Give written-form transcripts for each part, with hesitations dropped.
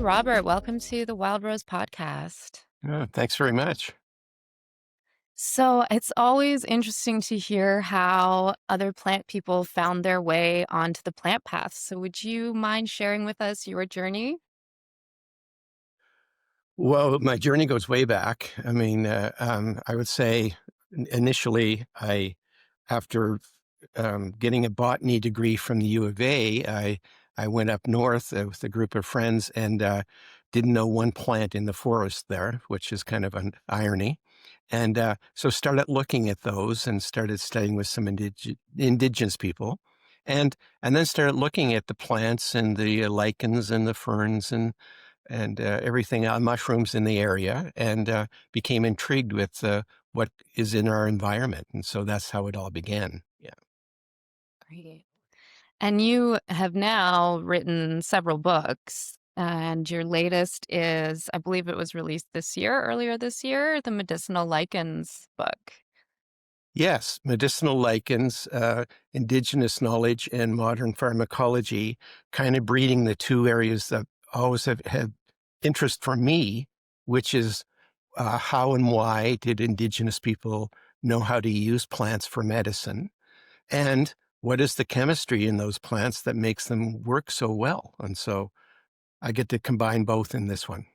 Robert. Welcome to the Wild Rose podcast. Thanks very much. So, it's always interesting to hear how other plant people found their way onto the plant path. So, would you mind sharing with us your journey? Well, my journey goes way back. I would say initially, after getting a botany degree from the U of A, I went up north with a group of friends and didn't know one plant in the forest there, which is kind of an irony. And so started looking at those and started studying with some indigenous people. And then started looking at the plants and the lichens and the ferns and everything mushrooms in the area, and became intrigued with what is in our environment. And so that's how it all began. Yeah. Great. And you have now written several books. And your latest is, I believe it was released earlier this year, the Medicinal Lichens book. Yes, medicinal lichens, indigenous knowledge, and modern pharmacology, kind of breeding the two areas that always have had interest for me, which is how and why did indigenous people know how to use plants for medicine? And what is the chemistry in those plants that makes them work so well? And so I get to combine both in this one.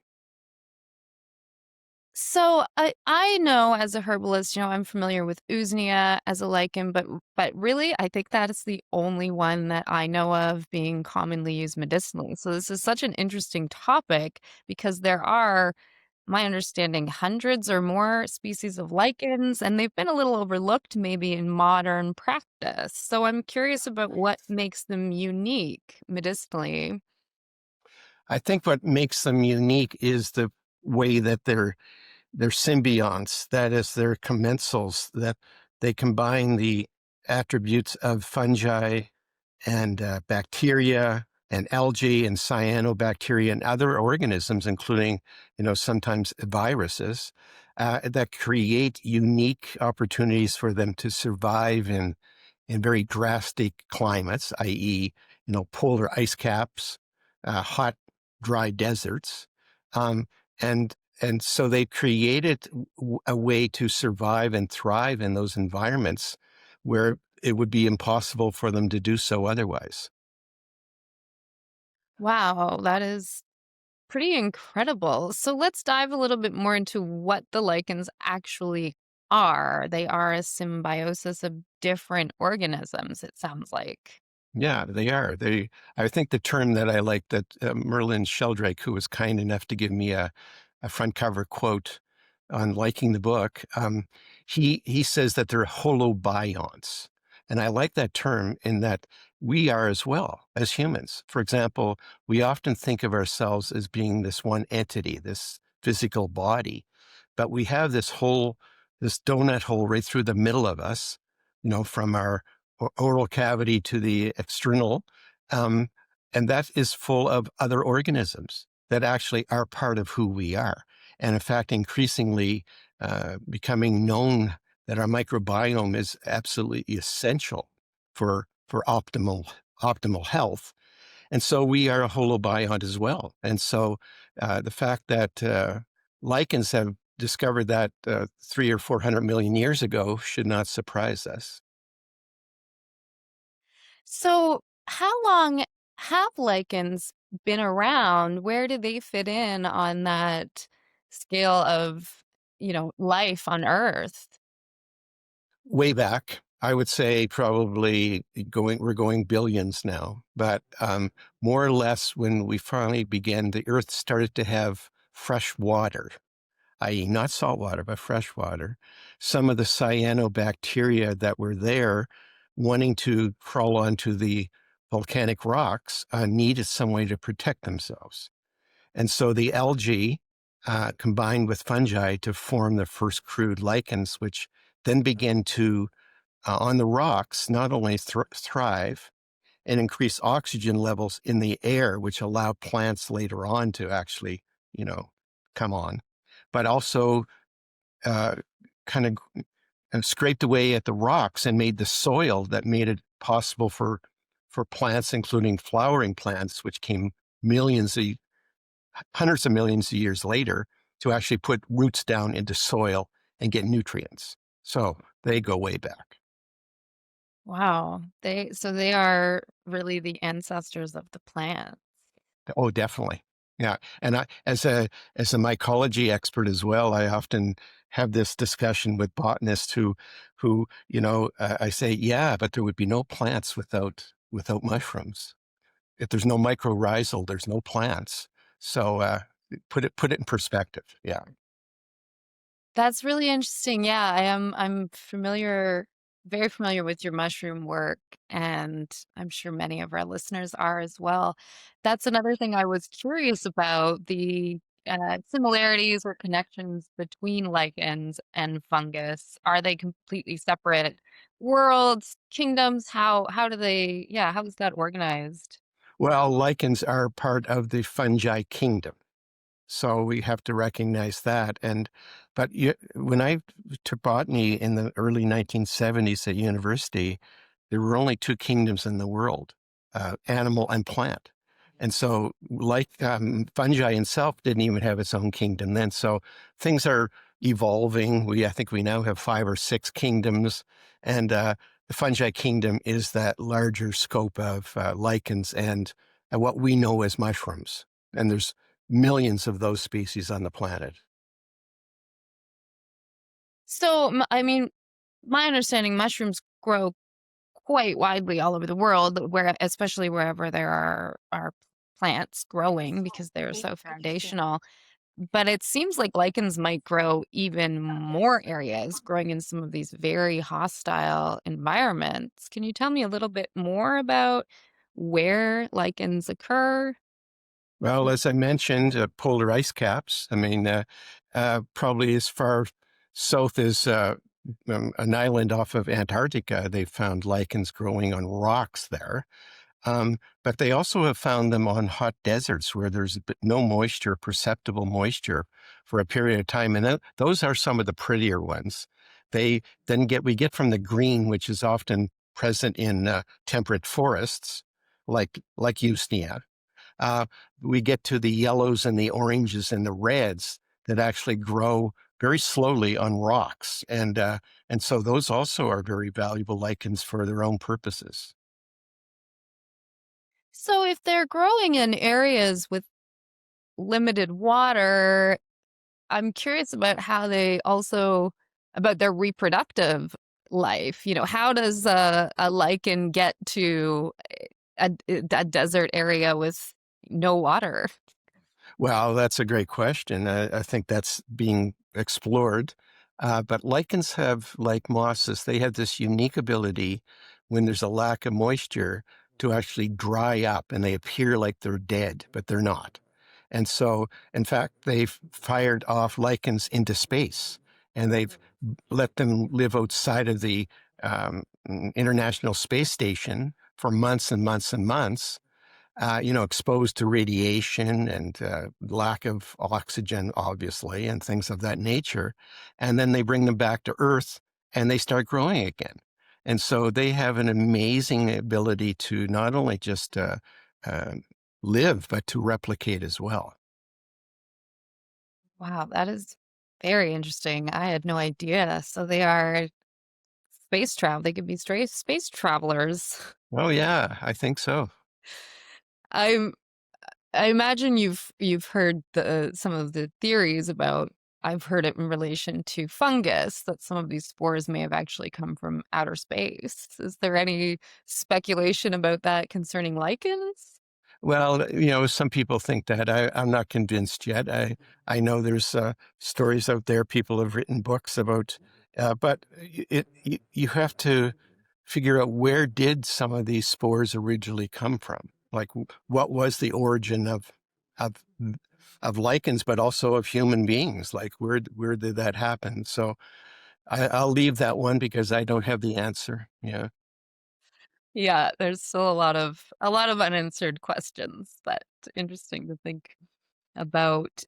So I know as a herbalist, I'm familiar with Usnea as a lichen, but really I think that is the only one that I know of being commonly used medicinally. So this is such an interesting topic because there are, my understanding, hundreds or more species of lichens, and they've been a little overlooked maybe in modern practice. So I'm curious about what makes them unique medicinally. I think what makes them unique is the way that they're symbionts, that is, they're commensals, that they combine the attributes of fungi and bacteria and algae and cyanobacteria and other organisms, including, sometimes viruses, that create unique opportunities for them to survive in very drastic climates, i.e., polar ice caps, hot, dry deserts. Um, and and so they created a way to survive and thrive in those environments where it would be impossible for them to do so otherwise. Wow, that is pretty incredible. So let's dive a little bit more into what the lichens actually are. They are a symbiosis of different organisms, it sounds like. Yeah, they are. I think the term that I like that Merlin Sheldrake, who was kind enough to give me a front cover quote on liking the book, he says that they're holobionts. And I like that term in that we are as well as humans. For example, we often think of ourselves as being this one entity, this physical body, but we have this donut hole right through the middle of us, from our oral cavity to the external. Um, and that is full of other organisms that actually are part of who we are. And in fact, increasingly becoming known that our microbiome is absolutely essential for optimal health. And so we are a holobiont as well. And so the fact that lichens have discovered that 300 or 400 million years ago should not surprise us. So, how long have lichens been around? Where do they fit in on that scale of, life on Earth? Way back, I would say probably we're going billions now, but more or less when we finally began, the Earth started to have fresh water, i.e., not salt water, but fresh water. Some of the cyanobacteria that were there wanting to crawl onto the volcanic rocks needed some way to protect themselves. And so the algae combined with fungi to form the first crude lichens, which then began to, on the rocks, not only thrive and increase oxygen levels in the air, which allow plants later on to actually, you know, come on, but also uh, kind of scraped away at the rocks and made the soil that made it possible for plants, including flowering plants, which came millions hundreds of millions of years later to actually put roots down into soil and get nutrients. So they go way back. Wow. They are really the ancestors of the plant. Oh, definitely. Yeah, and as a mycology expert as well, I often have this discussion with botanists who I say, yeah, but there would be no plants without mushrooms. If there's no mycorrhizal, there's no plants. So put it in perspective. Yeah. That's really interesting. Yeah, I'm very familiar with your mushroom work, and I'm sure many of our listeners are as well. That's another thing I was curious about, the similarities or connections between lichens and fungus. Are they completely separate worlds, kingdoms? How do they, yeah, how is that organized? Well, lichens are part of the fungi kingdom. So we have to recognize that. When I took botany in the early 1970s at university, there were only two kingdoms in the world, animal and plant. And so, like fungi itself didn't even have its own kingdom then. So things are evolving. I think we now have five or six kingdoms, and the fungi kingdom is that larger scope of lichens and what we know as mushrooms. And there's millions of those species on the planet. So, I mean, my understanding, mushrooms grow quite widely all over the world, where especially wherever there are plants growing because they're so foundational. But it seems like lichens might grow even more areas, growing in some of these very hostile environments. Can you tell me a little bit more about where lichens occur? Well, as I mentioned, polar ice caps. I mean, probably as far south as an island off of Antarctica, they found lichens growing on rocks there. But they also have found them on hot deserts where there's no moisture, perceptible moisture for a period of time. And those are some of the prettier ones. They we get from the green, which is often present in temperate forests, like Usnea. Uh, we get to the yellows and the oranges and the reds that actually grow very slowly on rocks. And so those also are very valuable lichens for their own purposes. So, if they're growing in areas with limited water, I'm curious about how they also about their reproductive life. How does a lichen get to a desert area with no water? Well, that's a great question. I think that's being explored. But lichens have, like mosses, they have this unique ability when there's a lack of moisture to actually dry up and they appear like they're dead, but they're not. And so, in fact, they've fired off lichens into space and they've let them live outside of the International Space Station for months and months and months, exposed to radiation and lack of oxygen, obviously, and things of that nature. And then they bring them back to Earth and they start growing again. And so they have an amazing ability to not only just uh, live, but to replicate as well. Wow, that is very interesting. I had no idea. So they are space travel. They could be straight space travelers. Oh, yeah, I think so. I'm I imagine you've heard some of the theories about. I've heard it in relation to fungus that some of these spores may have actually come from outer space. Is there any speculation about that concerning lichens? Well, some people think that. I'm not convinced yet. I know there's stories out there. People have written books about, but you have to figure out where did some of these spores originally come from. Like, what was the origin of of lichens, but also of human beings? Like, where did that happen? So I'll leave that one because I don't have the answer. Yeah. Yeah, there's still a lot of unanswered questions, but interesting to think about.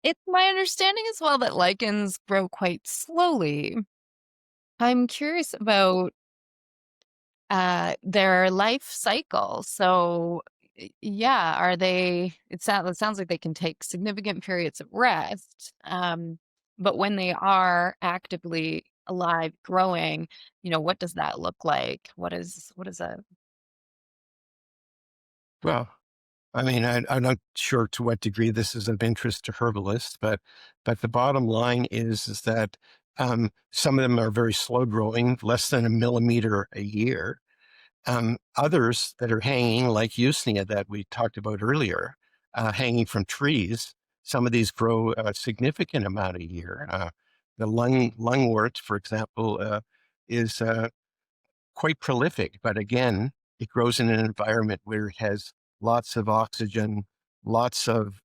It's my understanding as well that lichens grow quite slowly. I'm curious about their life cycle. So, Yeah, are they it sounds like they can take significant periods of rest, but when they are actively alive, growing, what does that look like? What is a Well, I mean, I'm not sure to what degree this is of interest to herbalists, but the bottom line is that some of them are very slow growing, less than a millimeter a year. Others that are hanging, like Usnea that we talked about earlier, hanging from trees, some of these grow a significant amount a year. The lungwort, for example, is quite prolific, but again, it grows in an environment where it has lots of oxygen, lots of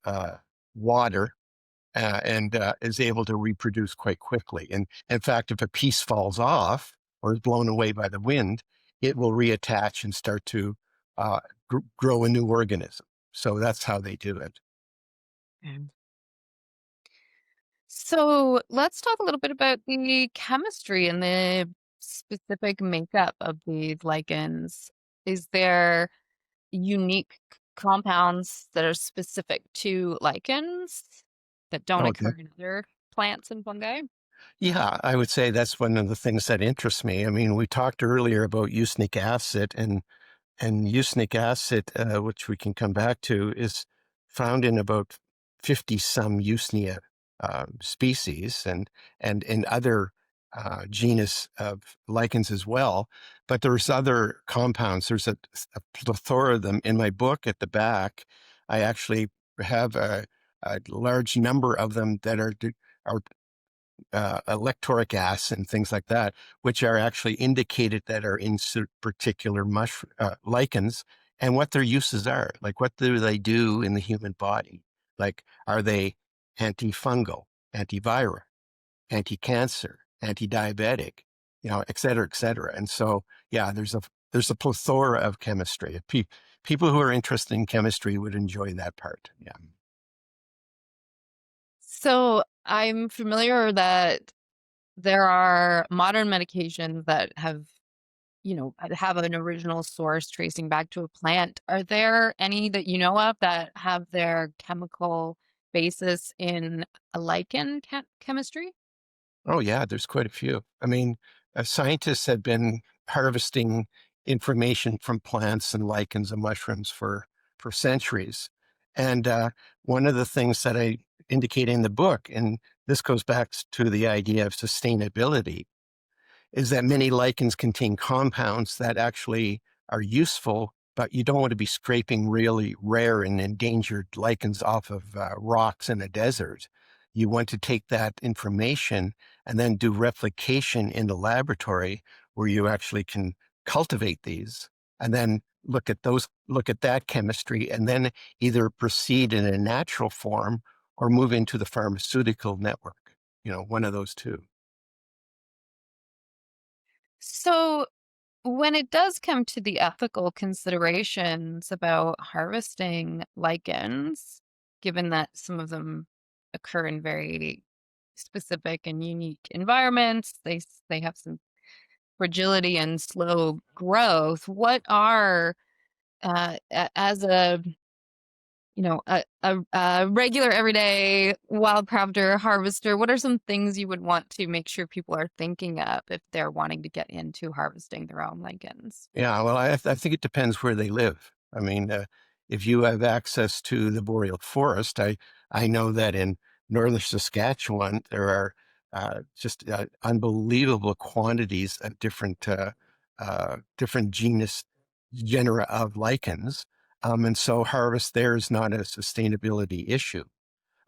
water, and is able to reproduce quite quickly. And in fact, if a piece falls off or is blown away by the wind, it will reattach and start to uh, grow a new organism. So that's how they do it. Mm. So let's talk a little bit about the chemistry and the specific makeup of these lichens. Is there unique compounds that are specific to lichens that don't Oh, occur in other plants and fungi? yeah, I would say that's one of the things that interests me. I mean, we talked earlier about usnic acid, and usnic acid, which we can come back to, is found in about 50 some Usnea species and in other genus of lichens as well. But there's other compounds. There's a plethora of them. In my book at the back, I actually have a large number of them that are electoric acid and things like that, which are actually indicated that are in particular lichens and what their uses are. Like, what do they do in the human body? Like, are they antifungal, antiviral, anti-cancer, anti-diabetic, et cetera, et cetera. And so, yeah, there's a plethora of chemistry. People who are interested in chemistry would enjoy that part. Yeah. So I'm familiar that there are modern medications that have an original source tracing back to a plant. Are there any that you know of that have their chemical basis in a lichen chemistry? Oh, yeah, there's quite a few. I mean, scientists have been harvesting information from plants and lichens and mushrooms for centuries. And one of the things that I indicate in the book, and this goes back to the idea of sustainability, is that many lichens contain compounds that actually are useful, but you don't want to be scraping really rare and endangered lichens off of rocks in a desert. You want to take that information and then do replication in the laboratory where you actually can cultivate these and then look at that chemistry and then either proceed in a natural form or move into the pharmaceutical network, one of those two. So when it does come to the ethical considerations about harvesting lichens, given that some of them occur in very specific and unique environments, they have some fragility and slow growth. What are as a regular everyday wildcrafter harvester, what are some things you would want to make sure people are thinking of if they're wanting to get into harvesting their own lichens? Yeah, well, I think it depends where they live. I mean, if you have access to the boreal forest, I know that in northern Saskatchewan there are just unbelievable quantities of different genera of lichens, and so harvest there is not a sustainability issue.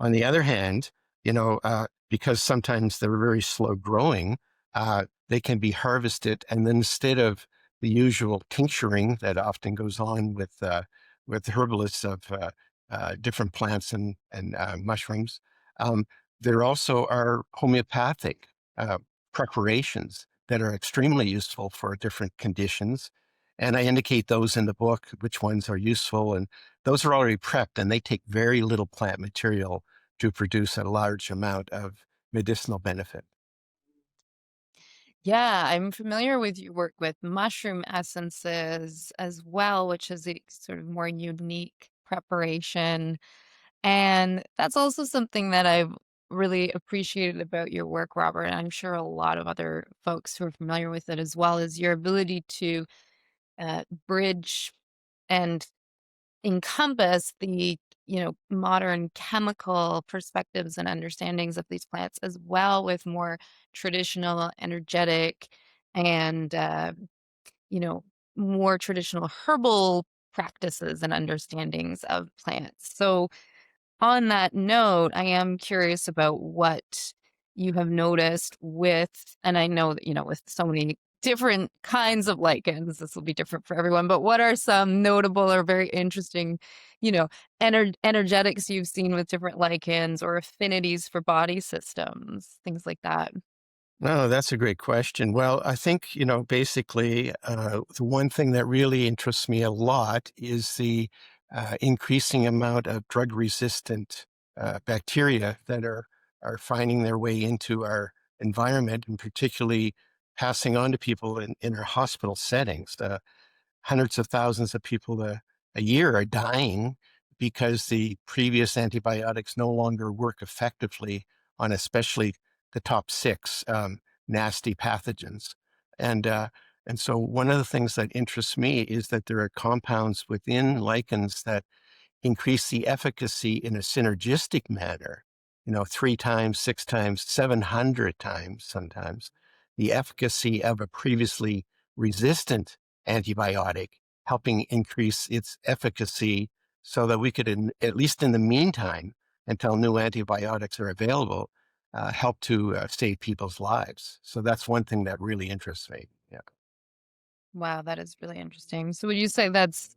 On the other hand, because sometimes they're very slow growing, they can be harvested, and then instead of the usual tincturing that often goes on with herbalists of different plants and mushrooms, um, there also are homeopathic uh, preparations that are extremely useful for different conditions. And I indicate those in the book, which ones are useful. And those are already prepped and they take very little plant material to produce a large amount of medicinal benefit. Yeah, I'm familiar with your work with mushroom essences as well, which is a sort of more unique preparation. And that's also something that I've really appreciated about your work, Robert. And I'm sure a lot of other folks who are familiar with it as well, is your ability to bridge and encompass the modern chemical perspectives and understandings of these plants as well with more traditional energetic and you know more traditional herbal practices and understandings of plants. So on that note, I am curious about what you have noticed with, and I know that, with so many different kinds of lichens, this will be different for everyone, but what are some notable or very interesting, you know, energetics you've seen with different lichens or affinities for body systems, things like that? No, that's a great question. Well, I think, basically, the one thing that really interests me a lot is the increasing amount of drug resistant bacteria that are finding their way into our environment and particularly passing on to people in our hospital settings. Hundreds of thousands of people a year are dying because the previous antibiotics no longer work effectively on especially the top six nasty pathogens. And, uh, and so one of the things that interests me is that there are compounds within lichens that increase the efficacy in a synergistic manner, 3 times, 6 times, 700 times sometimes, the efficacy of a previously resistant antibiotic, helping increase its efficacy so that we could, at least in the meantime, until new antibiotics are available, help to save people's lives. So that's one thing that really interests me. Yeah. Wow, that is really interesting. So would you say that's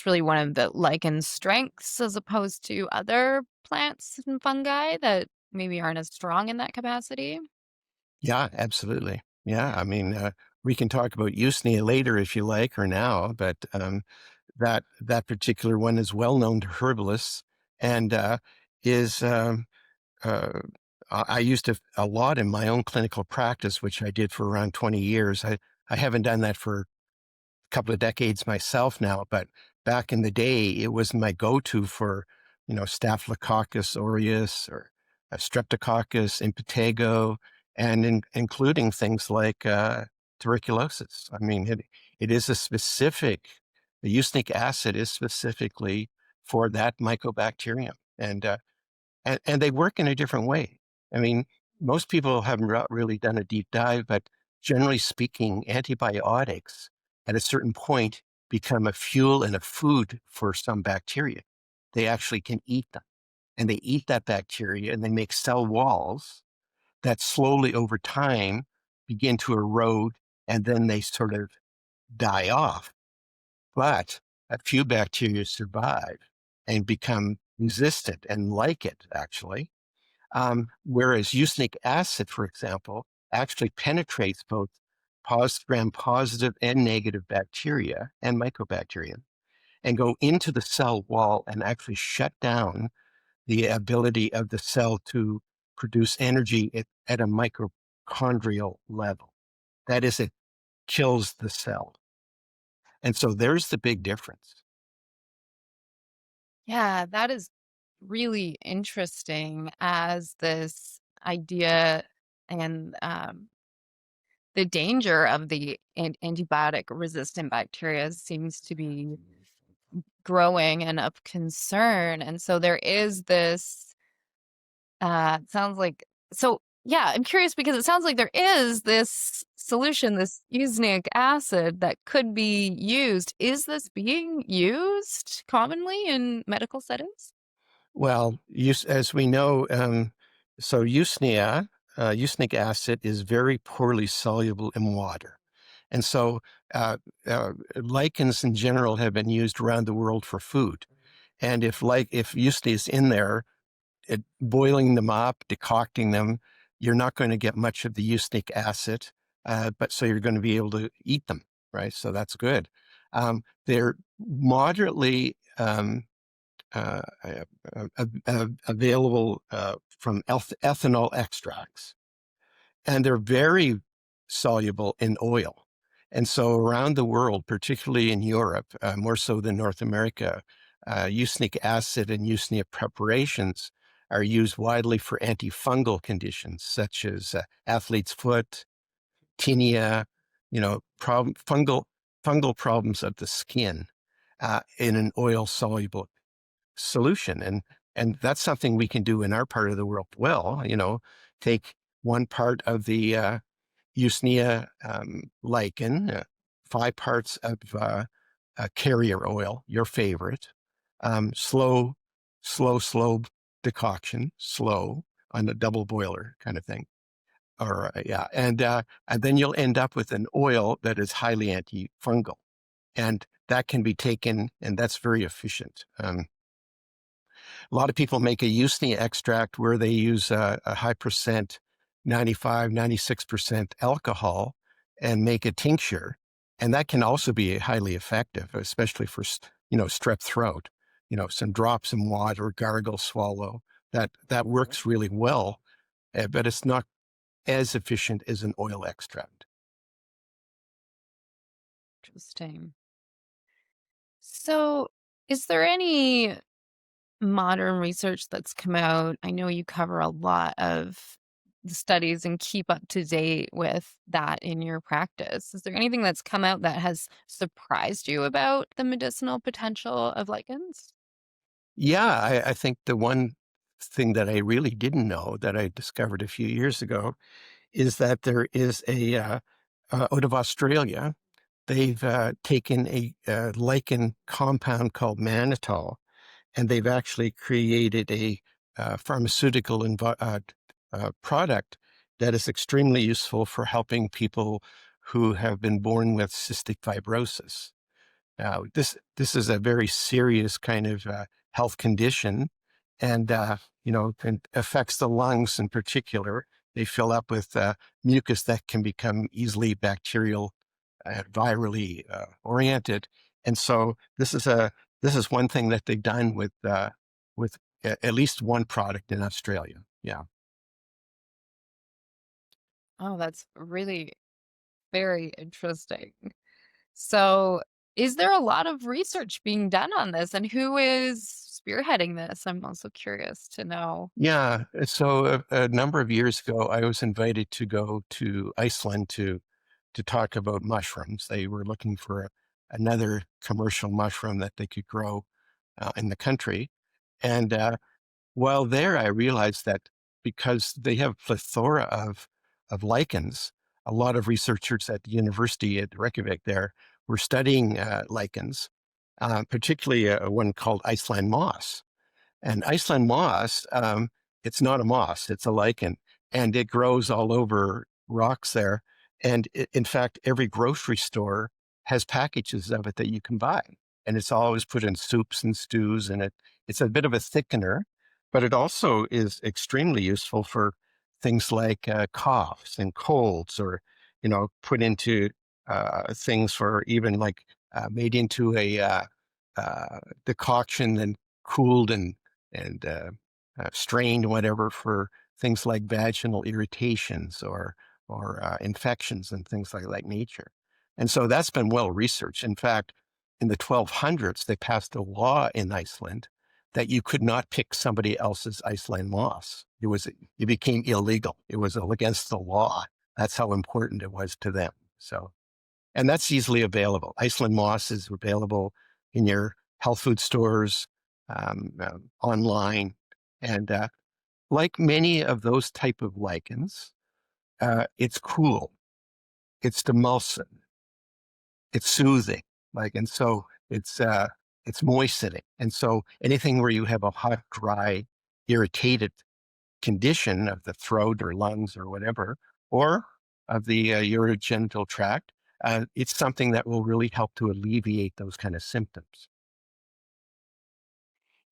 really one of the lichen strengths as opposed to other plants and fungi that maybe aren't as strong in that capacity? Yeah, absolutely. Yeah, I mean, we can talk about Usnea later if you like, or now, but that particular one is well known to herbalists and is uh, I used it a lot in my own clinical practice, which I did for around 20 years. I haven't done that for couple of decades myself now, but back in the day, it was my go-to for, Staphylococcus aureus or Streptococcus impetigo, and including things like tuberculosis. I mean, it is the usnic acid is specifically for that mycobacterium. And they work in a different way. I mean, most people haven't really done a deep dive, but generally speaking, antibiotics at a certain point become a fuel and a food for some bacteria. They actually can eat them, and they eat that bacteria and they make cell walls that slowly over time begin to erode, and then they sort of die off. But a few bacteria survive and become resistant and like it, actually. Whereas usnic acid, for example, actually penetrates both gram-positive and negative bacteria and mycobacteria and go into the cell wall and actually shut down the ability of the cell to produce energy at a mitochondrial level. That is, it kills the cell. And so there's the big difference. Yeah, that is really interesting as this idea and the danger of the antibiotic resistant bacteria seems to be growing and of concern. And so there is this, sounds like, so yeah, I'm curious because it sounds like there is this solution, this usnic acid that could be used. Is this being used commonly in medical settings? Well, as we know, so usnic acid is very poorly soluble in water. And so lichens in general have been used around the world for food. And if usnea is in there, boiling them up, decocting them, you're not going to get much of the usnic acid, but so you're going to be able to eat them, right? So that's good. They're moderately uh, available from ethanol extracts. and they're very soluble in oil. And so around the world, particularly in Europe, more so than North America, usnic acid and usnea preparations are used widely for antifungal conditions such as athlete's foot, tinea, fungal problems of the skin in an oil soluble solution. And that's something we can do in our part of the world well, take one part of the Usnea lichen, 5 parts of carrier oil, your favorite, slow, slow decoction, slow on a double boiler kind of thing. Or yeah, and then you'll end up with an oil that is highly antifungal, and that can be taken, and that's very efficient. A lot of people make a Usnea extract where they use a high percent, 95, 96% alcohol and make a tincture. And that can also be highly effective, especially for, strep throat, some drops in water, gargle, swallow. That works really well, but it's not as efficient as an oil extract. Interesting. So, is there any modern research that's come out? I know you cover a lot of the studies and keep up to date with that in your practice. Is there anything that's come out that has surprised you about the medicinal potential of lichens? Yeah, I think the one thing that I really didn't know that I discovered a few years ago is that there is out of Australia, they've taken a lichen compound called mannitol, and they've actually created a pharmaceutical product that is extremely useful for helping people who have been born with cystic fibrosis. Now, this is a very serious kind of health condition, and it affects the lungs in particular. They fill up with mucus that can become easily bacterial, virally oriented, and so this is one thing that they've done with at least one product in Australia. Yeah. Oh, that's really very interesting. So, is there a lot of research being done on this, and who is spearheading this? I'm also curious to know. Yeah. So a number of years ago, I was invited to go to Iceland to talk about mushrooms. They were looking for another commercial mushroom that they could grow in the country. And while there, I realized that because they have plethora of lichens, a lot of researchers at the university at Reykjavik there were studying lichens, particularly one called Iceland moss. And Iceland moss, it's not a moss, it's a lichen, and it grows all over rocks there. And in fact, every grocery store has packages of it that you can buy. And it's always put in soups and stews, and it's a bit of a thickener, but it also is extremely useful for things like coughs and colds, or, put into things for even like made into a decoction and cooled and strained, whatever, for things like vaginal irritations or infections and things like nature. And so that's been well researched. In fact, in the 1200s, they passed a law in Iceland that you could not pick somebody else's Iceland moss. It became illegal. It was against the law. That's how important it was to them. So, and that's easily available. Iceland moss is available in your health food stores, online, and like many of those type of lichens, it's cool, it's demulcent, it's soothing, and so it's moistening, and so anything where you have a hot, dry, irritated condition of the throat or lungs or whatever, or of the urogenital tract, it's something that will really help to alleviate those kind of symptoms.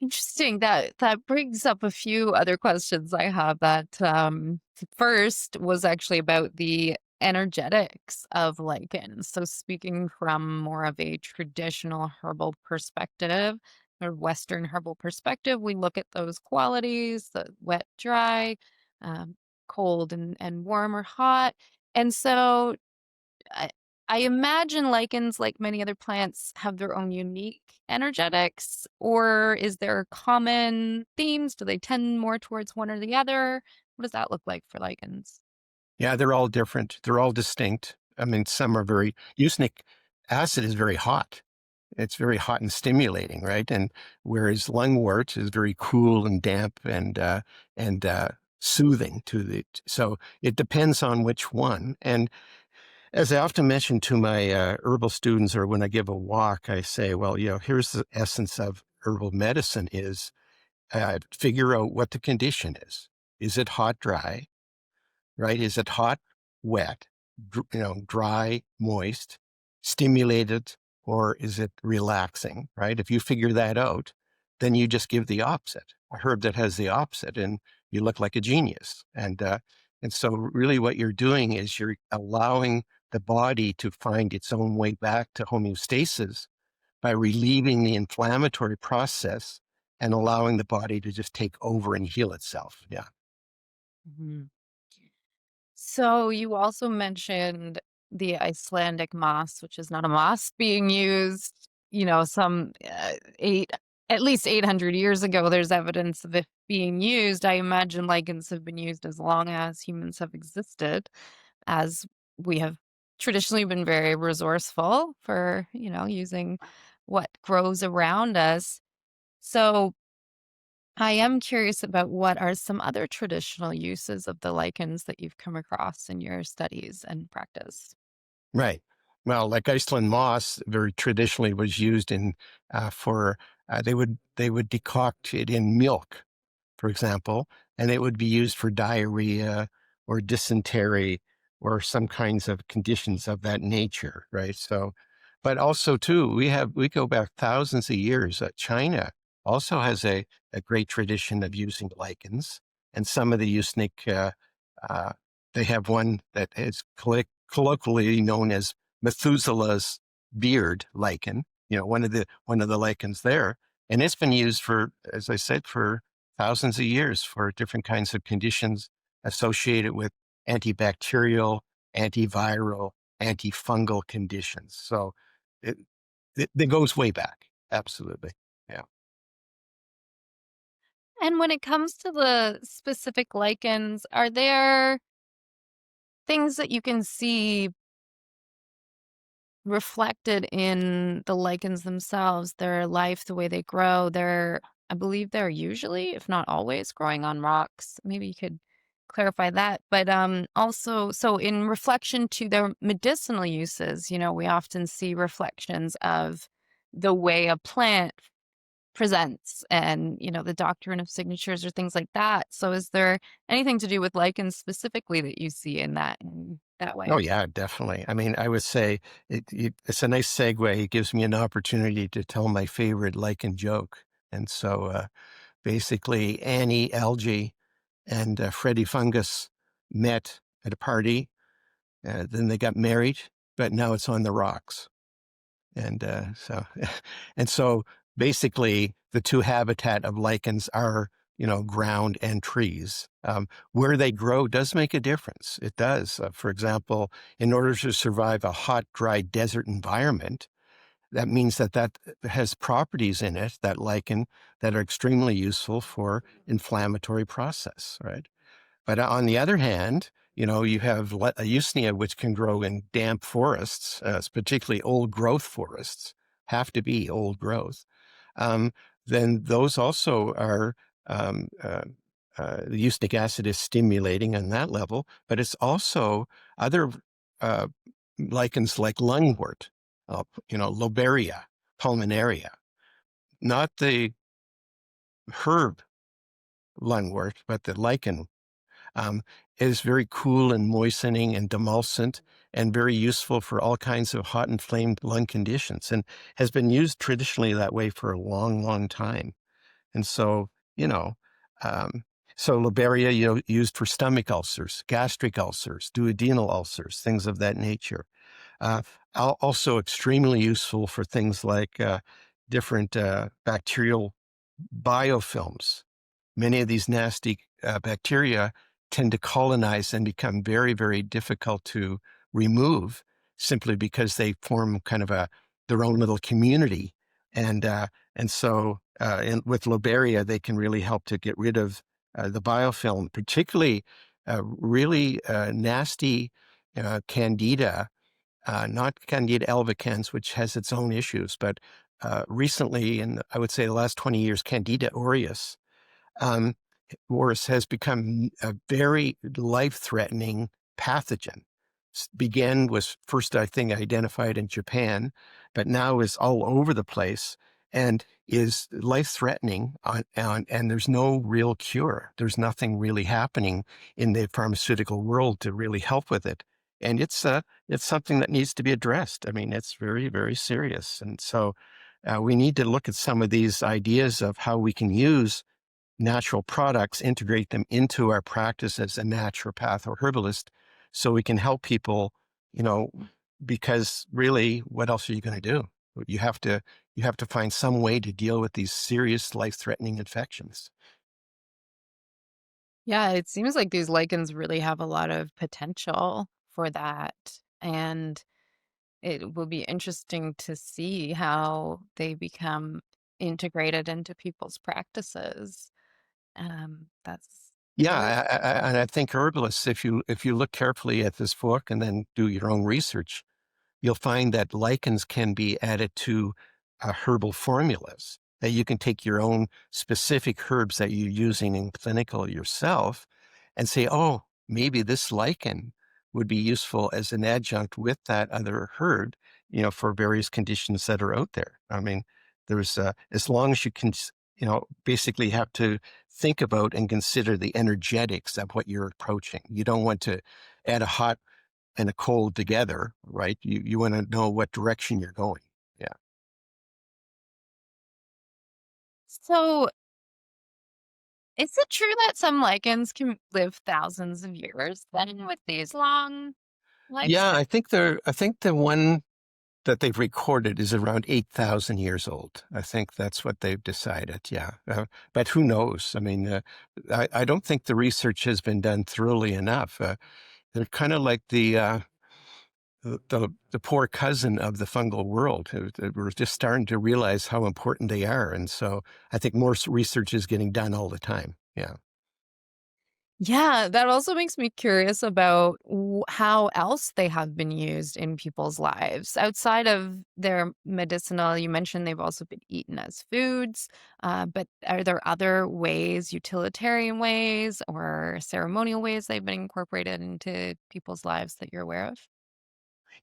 Interesting. That brings up a few other questions I have. That first was actually about the energetics of lichens. So, speaking from more of a traditional herbal perspective or Western herbal perspective, we look at those qualities, the wet, dry. cold and warm or hot. And so I, I imagine lichens, like many other plants, have their own unique energetics, or is there common themes? Do they tend more towards one or the other? What does that look like for lichens? Yeah, they're all different. They're all distinct. I mean, some are very usnic acid is very hot. It's very hot and stimulating, right? And whereas lungwort is very cool and damp and soothing to the. So it depends on which one. And as I often mention to my herbal students, or when I give a walk, I say, well, here's the essence of herbal medicine: is figure out what the condition is. Is it hot, dry? Right? Is it hot, wet, dry, moist, stimulated, or is it relaxing? Right? If you figure that out, then you just give the opposite, a herb that has the opposite, and you look like a genius. And so, really, what you're doing is you're allowing the body to find its own way back to homeostasis by relieving the inflammatory process and allowing the body to just take over and heal itself. Yeah. Mhm. So you also mentioned the Icelandic moss, which is not a moss, being used, some eight, at least 800 years ago. There's evidence of it being used. I imagine lichens have been used as long as humans have existed, as we have traditionally been very resourceful for, using what grows around us. So I am curious about what are some other traditional uses of the lichens that you've come across in your studies and practice? Right. Well, like Iceland moss, very traditionally was used in for they would decoct it in milk, for example, and it would be used for diarrhea or dysentery or some kinds of conditions of that nature, right? So, but also too, we go back thousands of years. China also has a great tradition of using lichens, and some of the Usnic, uh, they have one that is colloquially known as Methuselah's beard lichen. One of the lichens there, and it's been used for, as I said, for thousands of years for different kinds of conditions associated with antibacterial, antiviral, antifungal conditions. So it, it goes way back. Absolutely. Yeah. And when it comes to the specific lichens, are there things that you can see reflected in the lichens themselves, their life, the way they grow? I believe they're usually, if not always, growing on rocks. Maybe you could clarify that. But also, so in reflection to their medicinal uses, we often see reflections of the way a plant presents and, the doctrine of signatures or things like that. So is there anything to do with lichens specifically that you see in that Oh way? yeah, definitely. I mean, I would say it's a nice segue. It gives me an opportunity to tell my favorite lichen joke. And so, basically, Annie Algae and Freddie Fungus met at a party. Then they got married, but now it's on the rocks. And and so basically, the two habitat of lichens are, ground and trees. Where they grow does make a difference. It does. For example, in order to survive a hot, dry desert environment, that means that has properties in it, that lichen, that are extremely useful for inflammatory process, right? But on the other hand, you have a Usnea, which can grow in damp forests, particularly old growth forests, have to be old growth. Um, then those also are, um, the usnic acid is stimulating on that level, but it's also other uh, lichens like lungwort, Loberia pulmonaria, not the herb lungwort, but the lichen um, is very cool and moistening and demulcent and very useful for all kinds of hot inflamed lung conditions and has been used traditionally that way for a long, long time. And so, you know, um, so Loberia, used for stomach ulcers, gastric ulcers, duodenal ulcers, things of that nature. Uh, Also extremely useful for things like different bacterial biofilms. Many of these nasty bacteria tend to colonize and become very, very difficult to remove simply because they form kind of their own little community. And, uh, with lobaria, they can really help to get rid of the biofilm, particularly really nasty candida, not Candida albicans, which has its own issues, but recently, in I would say the last 20 years, Candida aureus, um, has become a very life-threatening pathogen. Began was first, I think, identified in Japan, but now is all over the place and is life-threatening. And there's no real cure. There's nothing really happening in the pharmaceutical world to really help with it. And it's something that needs to be addressed. I mean, it's very, very serious. And so we need to look at some of these ideas of how we can use natural products, integrate them into our practice as a naturopath or herbalist so we can help people, you know, because really, what else are you going to do? You have to you have to find some way to deal with these serious life-threatening infections. Yeah, it seems like these lichens really have a lot of potential for that. And it will be interesting to see how they become integrated into people's practices. That's Yeah, really and exciting. I think herbalists, if you look carefully at this book and then do your own research, you'll find that lichens can be added to herbal formulas, that you can take your own specific herbs that you're using in clinical yourself and say, oh, maybe this lichen would be useful as an adjunct with that other herb, for various conditions that are out there. I mean, as long as you can, basically have to think about and consider the energetics of what you're approaching. You don't want to add a hot and a cold together, right? You want to know what direction you're going. Yeah. So, is it true that some lichens can live thousands of years then with these long Yeah, lifespans? I think the one that they've recorded is around 8,000 years old. I think that's what they've decided. Yeah. But who knows? I mean, I don't think the research has been done thoroughly enough. They're kind of like the poor cousin of the fungal world. We're just starting to realize how important they are. And so I think more research is getting done all the time. Yeah. Yeah, that also makes me curious about how else they have been used in people's lives outside of their medicinal. You mentioned they've also been eaten as foods, but are there other ways, utilitarian ways or ceremonial ways they've been incorporated into people's lives that you're aware of?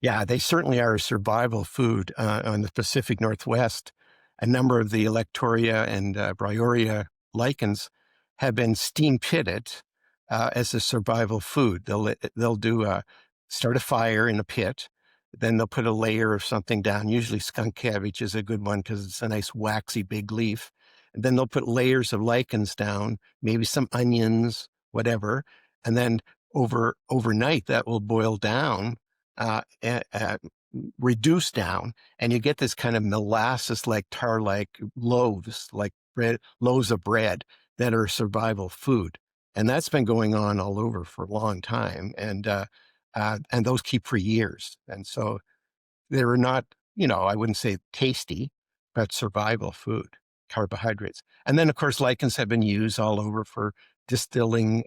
Yeah, they certainly are a survival food on the Pacific Northwest. A number of the Electoria and Bryoria lichens have been steam pitted as a survival food. They'll start a fire in a pit, then they'll put a layer of something down. Usually skunk cabbage is a good one because it's a nice waxy big leaf. And then they'll put layers of lichens down, maybe some onions, whatever, and then overnight that will boil down reduce down, and you get this kind of molasses-like, tar-like loaves, like loaves of bread that are survival food. And that's been going on all over for a long time. And those keep for years. And so they were not, I wouldn't say tasty, but survival food, carbohydrates. And then, of course, lichens have been used all over for distilling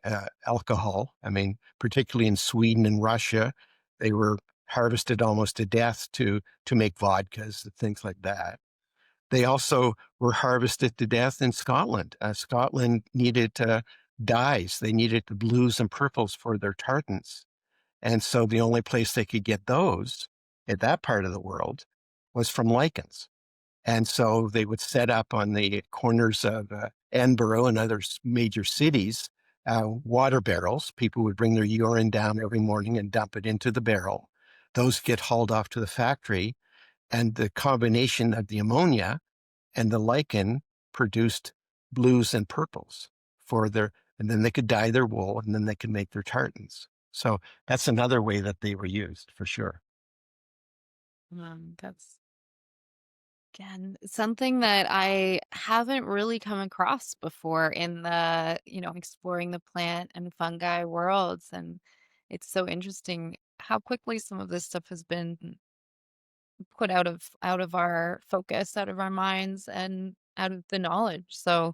alcohol. I mean, particularly in Sweden and Russia, they were harvested almost to death to make vodkas and things like that. They also were harvested to death in Scotland. Scotland needed dyes. They needed the blues and purples for their tartans. And so the only place they could get those at that part of the world was from lichens. And so they would set up on the corners of Edinburgh and other major cities water barrels. People would bring their urine down every morning and dump it into the barrel. Those get hauled off to the factory, and the combination of the ammonia and the lichen produced blues and purples for their, and then they could dye their wool and then they could make their tartans. So that's another way that they were used for sure. That's Again, something that I haven't really come across before in the, exploring the plant and fungi worlds. And it's so interesting how quickly some of this stuff has been put out of our focus, out of our minds, and out of the knowledge. So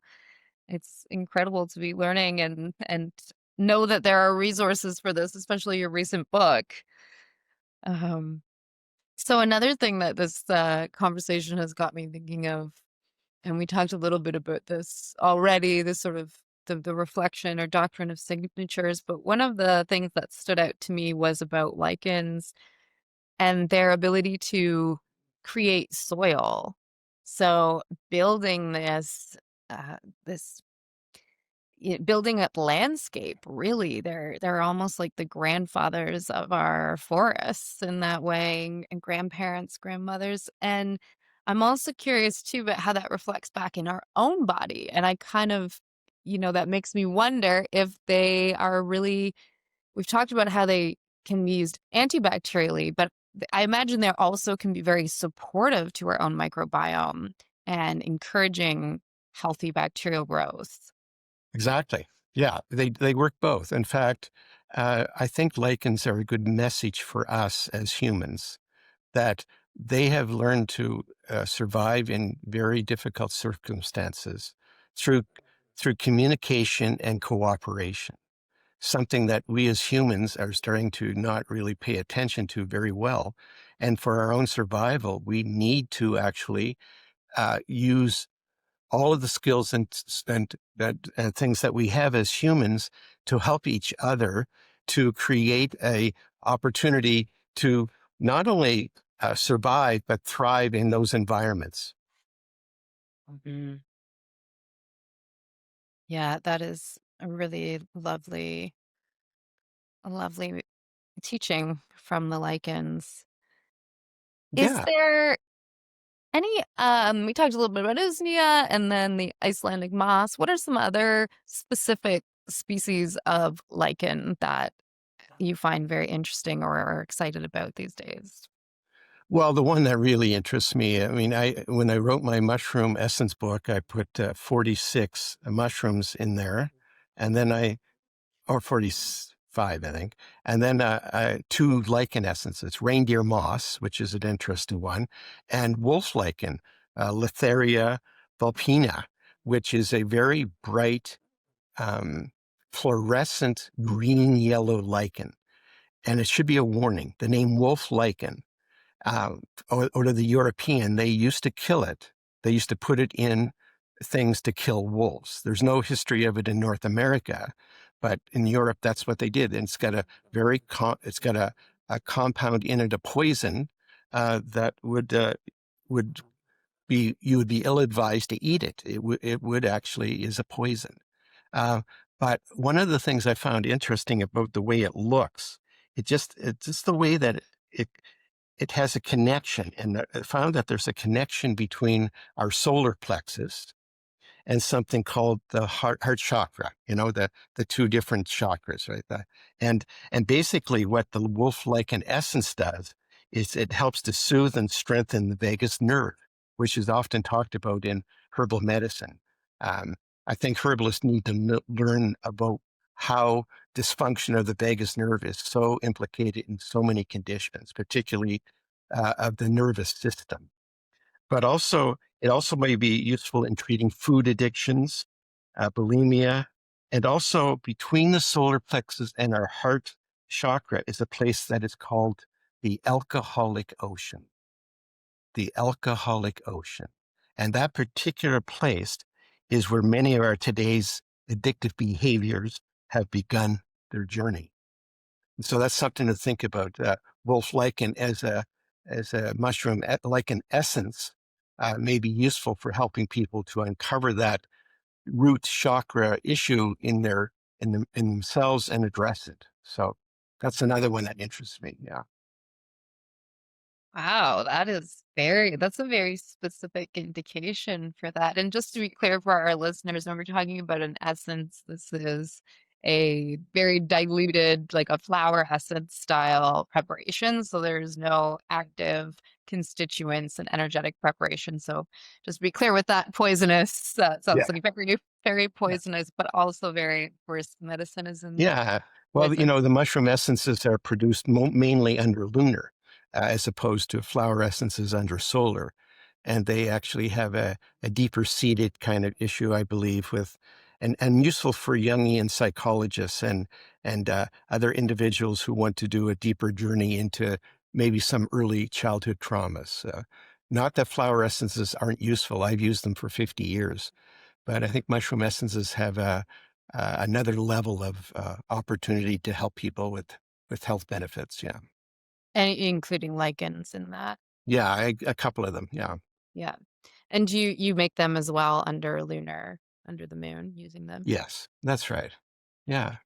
it's incredible to be learning and know that there are resources for this, especially your recent book. Um, so another thing that this conversation has got me thinking of, and we talked a little bit about this already, this sort of the reflection or doctrine of signatures. But one of the things that stood out to me was about lichens and their ability to create soil. So building uh, this building up landscape, really, they're almost like the grandfathers of our forests in that way, and grandparents, grandmothers. And I'm also curious too about how that reflects back in our own body. And I kind of, that makes me wonder if they are really, we've talked about how they can be used antibacterially, but I imagine they also can be very supportive to our own microbiome and encouraging healthy bacterial growth. Exactly. Yeah, they work both. In fact, I think lichens are a good message for us as humans that they have learned to survive in very difficult circumstances through communication and cooperation. Something that we as humans are starting to not really pay attention to very well. And for our own survival, we need to actually use all of the skills and things that we have as humans to help each other to create a opportunity to not only survive but thrive in those environments. Mhm. Yeah, that is a lovely teaching from the lichens. Is Yeah. there any, we talked a little bit about Usnea and then the Icelandic moss. What are some other specific species of lichen that you find very interesting or are excited about these days? Well, the one that really interests me, I mean, when I wrote my mushroom essence book, I put 46 mushrooms in there, and then or 45, I think. And then two lichen essences, reindeer moss, which is an interesting one, and wolf lichen, Litheria vulpina, which is a very bright, um, fluorescent green yellow lichen. And it should be a warning. The name wolf lichen uh, or to the European, they used to kill it. They used to put it in things to kill wolves. There's no history of it in North America, but in Europe, that's what they did. And it's got a it's got a compound in it, a poison that would be you would be ill advised to eat it. It would actually is a poison. Uh, but one of the things I found interesting about the way it looks, it's just the way that it it has a connection, and I found that there's a connection between our solar plexus and something called the heart chakra, the two different chakras, right? And and basically what the wolf lichen essence does is it helps to soothe and strengthen the vagus nerve, which is often talked about in herbal medicine. Um, I think herbalists need to learn about how dysfunction of the vagus nerve is so implicated in so many conditions, particularly of the nervous system. But also, it also may be useful in treating food addictions, bulimia, and also between the solar plexus and our heart chakra is a place that is called the alcoholic ocean, the alcoholic ocean. And that particular place is where many of our today's addictive behaviors have begun their journey. And so that's something to think about. Wolf lichen as a mushroom lichen essence may be useful for helping people to uncover that root chakra issue in themselves and address it. So that's another one that interests me. Yeah. Wow, that's a very specific indication for that. And just to be clear for our listeners, when we're talking about an essence, this is a very diluted, like a flower essence style preparation. So there's no active constituents and energetic preparation. So just to be clear with that, poisonous, Yeah. sounds like very, very poisonous, but also very, of course, medicine is in Yeah. Well, poison. the mushroom essences are produced mainly under lunar, as opposed to flower essences under solar. And they actually have a deeper seated kind of issue, I believe, and useful for Jungian psychologists and other individuals who want to do a deeper journey into maybe some early childhood traumas. Not that flower essences aren't useful. I've used them for 50 years. But I think mushroom essences have another level of opportunity to help people with health benefits. Yeah, And including lichens in that. yeah, a couple of them. Yeah, Yeah. And you make them as well under lunar, under the moon, using them? yes, that's right. Yeah,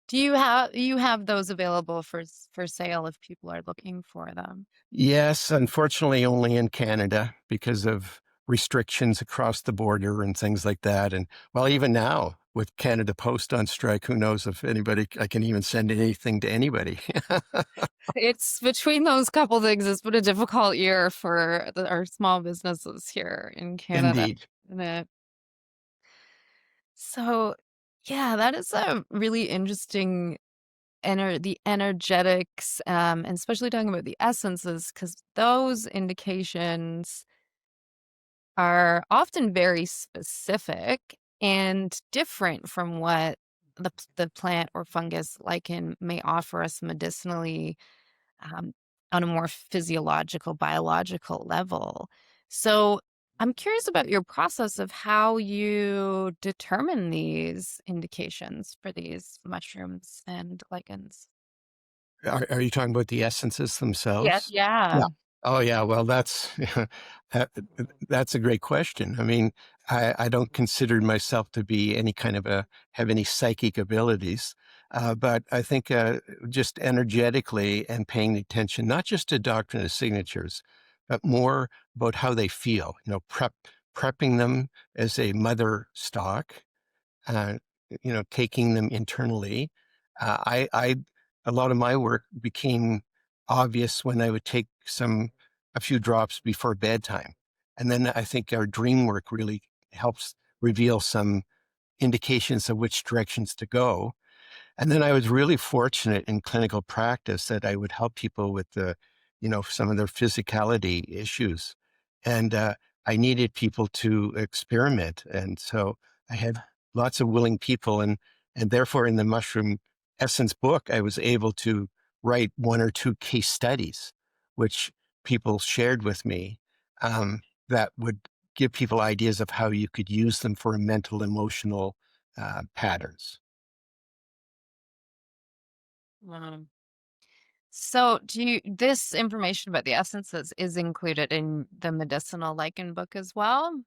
Do you have those available for sale if people are looking for them? yes. Unfortunately, only in Canada because of restrictions across the border and things like that. And well, even now with Canada Post on strike, who knows if anybody I can even send anything to anybody. It's between those couple things, it's been a difficult year for our small businesses here in Canada. Indeed. And so, yeah, that is a really interesting the energetics, and especially talking about the essences, because those indications are often very specific and different from what the plant or fungus lichen may offer us medicinally, um, on a more physiological, biological level. So I'm curious about your process of how you determine these indications for these mushrooms and lichens. Are you talking about the essences Yeah, themselves? yeah. Yeah. Oh, yeah, well, that's that that's a great question. I mean, I don't consider myself to be any kind of have any psychic abilities, but I think, just energetically and paying attention, not just to doctrine of signatures, but more about how they feel, prepping them as a mother stock, uh, taking them internally. I a lot of my work became obvious when I would take a few drops before bedtime, and then I think our dream work really helps reveal some indications of which directions to go. And then I was really fortunate in clinical practice that I would help people with some of their physicality issues. And I needed people to experiment. And so I had lots of willing people. And therefore, in the mushroom essence book, I was able to write one or two case studies, which people shared with me, that would give people ideas of how you could use them for mental, emotional patterns. Wow. So, do you this information about the essences is included in the medicinal lichen book as well?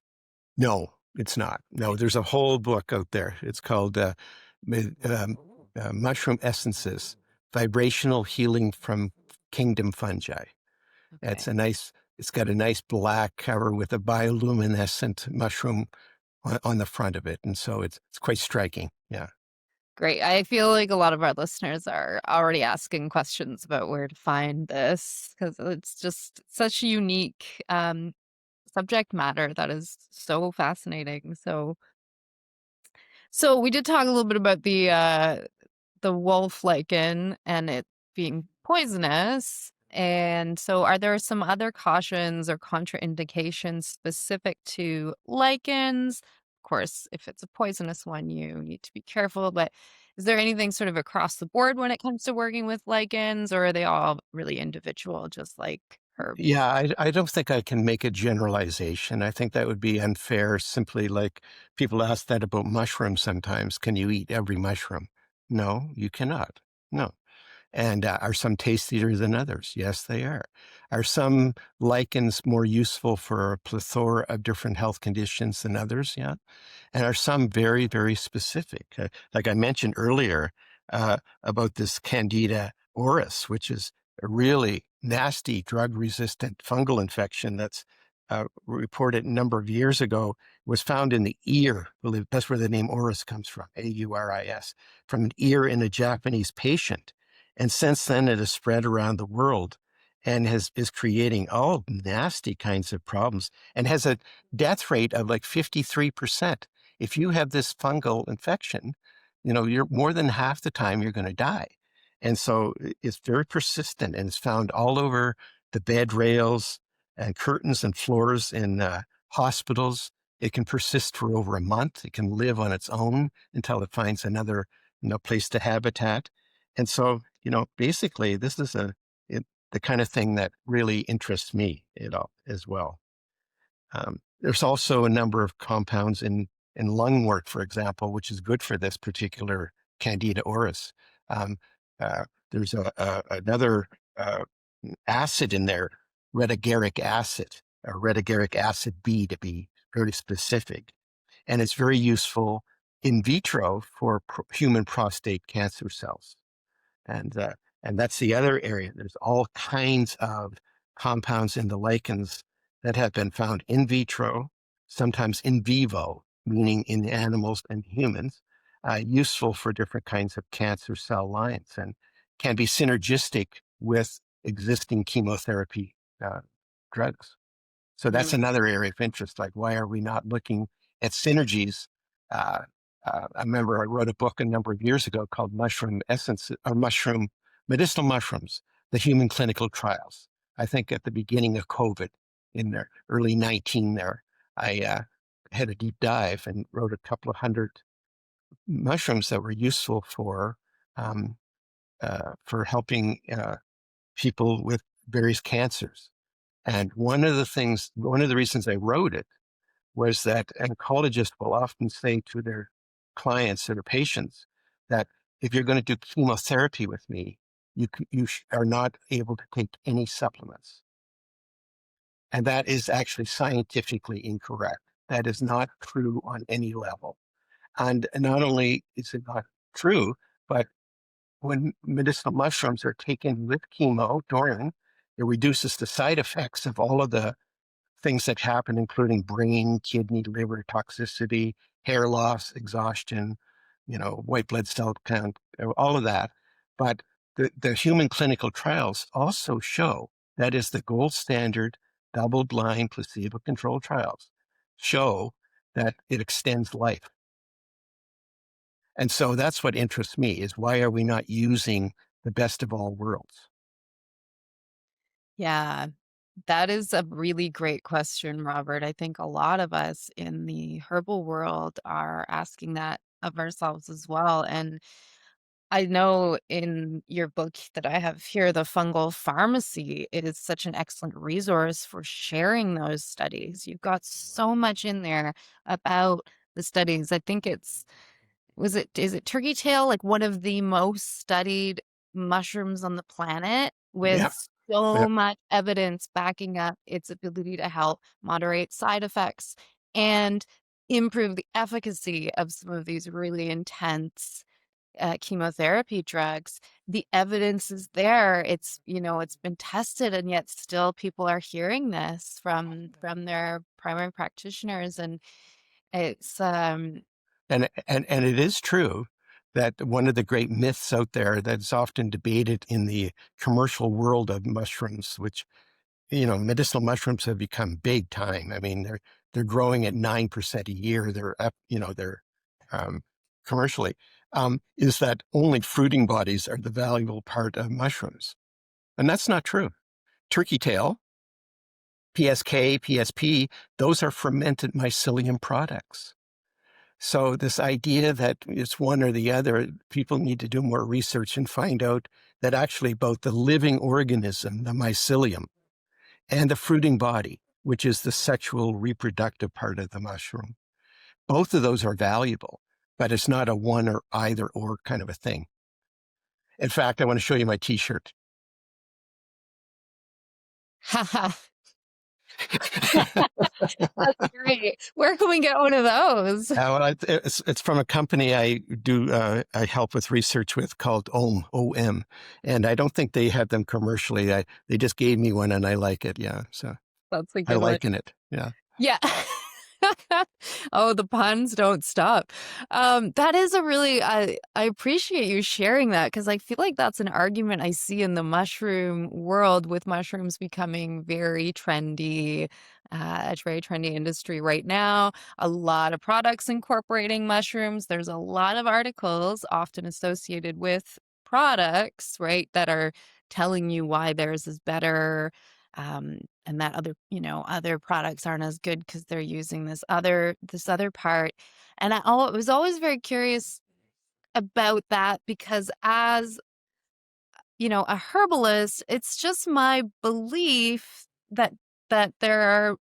No, it's not. No, Okay. there's a whole book out there. It's called Mi- um, Mushroom Essences Vibrational Healing from Kingdom Fungi. Okay. It's got a nice black cover with a bioluminescent mushroom on the front of it. And so it's quite striking. Yeah. Great. I feel like a lot of our listeners are already asking questions about where to find this because it's just such a unique subject matter that is so fascinating. So we did talk a little bit about the wolf lichen and it being poisonous. And so, are there some other cautions or contraindications specific to lichens? Of course, if it's a poisonous one, you need to be careful. But is there anything sort of across the board when it comes to working with lichens, or are they all really individual, just like herbs? Yeah, I don't think I can make a generalization. I think that would be unfair. Simply like people ask that about mushrooms sometimes. Can you eat every mushroom? No, you cannot. No. And are some tastier than others? Yes, they are. Are some lichens more useful for a plethora of different health conditions than others? Yeah. And are some very, very specific. Like I mentioned earlier about this Candida auris, which is a really nasty drug resistant fungal infection that's reported a number of years ago, was found in the ear. That's where the name auris comes from, Auris, from an ear in a Japanese patient. And since then, it has spread around the world. and is creating all nasty kinds of problems and has a death rate of like 53%. If you have this fungal infection, you're more than half the time you're going to die. And so it's very persistent and it's found all over the bed rails and curtains and floors in hospitals. It can persist for over a month. It can live on its own until it finds another, place to habitat. And so, basically this is the kind of thing that really interests me, as well. There's also a number of compounds in lungwort, for example, which is good for this particular Candida auris. Um, there's another acid in there, retigaric acid, or retigaric acid B to be very specific. And it's very useful in vitro for human prostate cancer cells. And and that's the other area. There's all kinds of compounds in the lichens that have been found in vitro, sometimes in vivo, meaning in animals and humans, useful for different kinds of cancer cell lines and can be synergistic with existing chemotherapy drugs. So that's Mm. another area of interest. Like, why are we not looking at synergies? Uh, I remember I wrote a book a number of years ago called Mushroom Essence or Mushroom Medicinal Mushrooms, the Human Clinical Trials. I think at the beginning of COVID in the early 19 there, I had a deep dive and wrote a couple of hundred mushrooms that were useful um, for helping people with various cancers. And one of the reasons I wrote it was that oncologists will often say to their clients or their patients that if you're going to do chemotherapy with me, you are not able to take any supplements. And that is actually scientifically incorrect. That is not true on any level. And not only is it not true, but when medicinal mushrooms are taken with chemo during, it reduces the side effects of all of the things that happen, including brain, kidney, liver toxicity, hair loss, exhaustion, white blood cell count, all of that. But the human clinical trials also show that is the gold standard, double-blind, placebo-controlled trials show that it extends life. And so that's what interests me is why are we not using the best of all worlds? Yeah, that is a really great question, Robert. I think a lot of us in the herbal world are asking that of ourselves as well. And I know in your book that I have here, The Fungal Pharmacy, it is such an excellent resource for sharing those studies. You've got so much in there about the studies. I think is it turkey tail, like one of the most studied mushrooms on the planet with Yep. so Yep. much evidence backing up its ability to help moderate side effects and improve the efficacy of some of these really intense chemotherapy drugs. The evidence is there. It's been tested, and yet still people are hearing this from their primary practitioners, and it's And it is true that one of the great myths out there that's often debated in the commercial world of mushrooms, which, medicinal mushrooms have become big time. I mean, they're growing at 9% a year. They're up, they're um, commercially, is that only fruiting bodies are the valuable part of mushrooms. And that's not true. Turkey tail, PSK, PSP, those are fermented mycelium products. So this idea that it's one or the other, people need to do more research and find out that actually both the living organism, the mycelium, and the fruiting body, which is the sexual reproductive part of the mushroom, both of those are valuable, but it's not a one or either or kind of a thing. In fact, I want to show you my t-shirt. that's great. Where can we get one of those? Well, it's from a company I help with research with called OM, and I don't think they have them commercially. They just gave me one and I like it. Yeah, so That's a I good one. liken it. Yeah. Yeah. Oh, the puns don't stop. That is a really I appreciate you sharing that because I feel like that's an argument I see in the mushroom world with mushrooms becoming very trendy. It's a very trendy industry right now. A lot of products incorporating mushrooms. There's a lot of articles often associated with products, right, that are telling you why theirs is better, and that other, other products aren't as good because they're using this other part. And I was always very curious about that because as a herbalist, it's just my belief that there are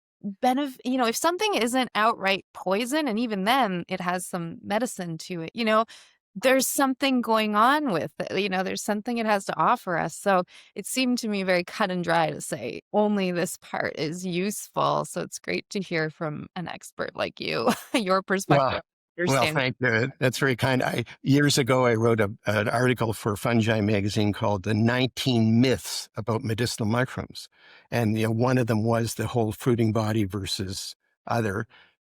if something isn't outright poison, and even then it has some medicine to it, there's something going on with it, there's something it has to offer us. So it seemed to me very cut and dry to say only this part is useful. So it's great to hear from an expert like you, your Well, perspective, well, understand. thank you. That's very kind. Years ago, I wrote an article for Fungi magazine called "The 19 Myths About Medicinal Mushrooms," and one of them was the whole fruiting body versus other.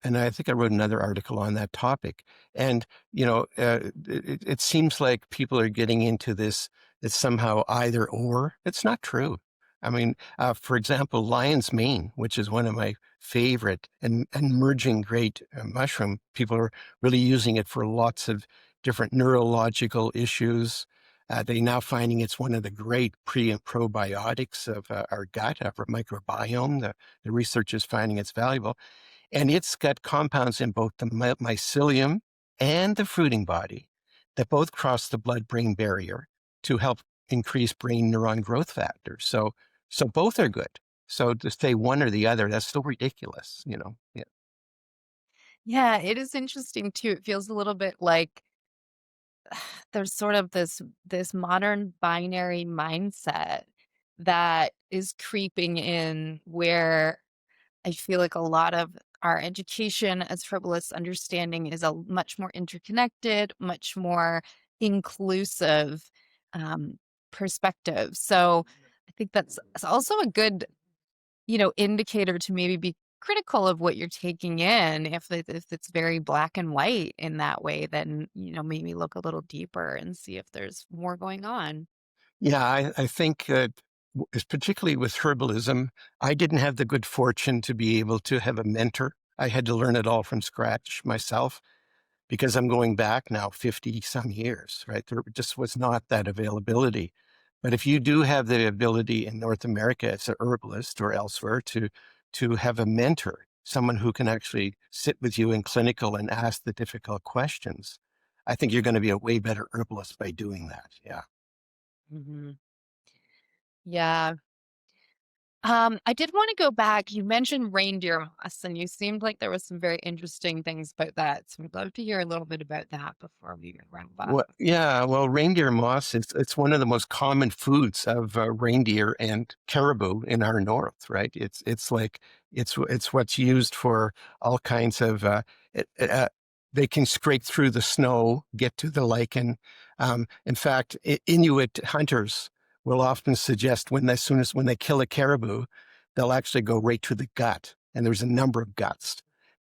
And I think I wrote another article on that topic. And it seems like people are getting into this. It's somehow either or. It's not true. I mean, for example, lion's mane, which is one of my favorite and emerging great mushroom. People are really using it for lots of different neurological issues. They're now finding it's one of the great pre and probiotics of our gut, of our microbiome. The research is finding it's valuable. And it's got compounds in both the mycelium and the fruiting body that both cross the blood-brain barrier to help increase brain neuron growth factors. So both are good. So to say one or the other, that's still ridiculous. Yeah. Yeah, it is interesting too. It feels a little bit like there's sort of this modern binary mindset that is creeping in where I feel like a lot of our education as frivolous understanding is a much more interconnected, much more inclusive um, perspective. So I think that's also a good, indicator to maybe be critical of what you're taking in. If it's very black and white in that way, then maybe look a little deeper and see if there's more going on. Yeah, I think particularly with herbalism, I didn't have the good fortune to be able to have a mentor. I had to learn it all from scratch myself, because I'm going back now 50 some years, right? There just was not that availability. But if you do have the ability in North America as a herbalist or elsewhere to have a mentor, someone who can actually sit with you in clinical and ask the difficult questions, I think you're going to be a way better herbalist by doing that. Yeah. Hmm. Yeah. I did want to go back. You mentioned reindeer moss, and you seemed like there was some very interesting things about that. So we'd love to hear a little bit about that before we wrap up. Well, yeah, well, reindeer moss is it's one of the most common foods of reindeer and caribou in our north, right? It's like it's what's used for all kinds of. It, uh, they can scrape through the snow, get to the lichen. In fact, Inuit hunters will often suggest as soon as when they kill a caribou, they'll actually go right to the gut, and there's a number of guts,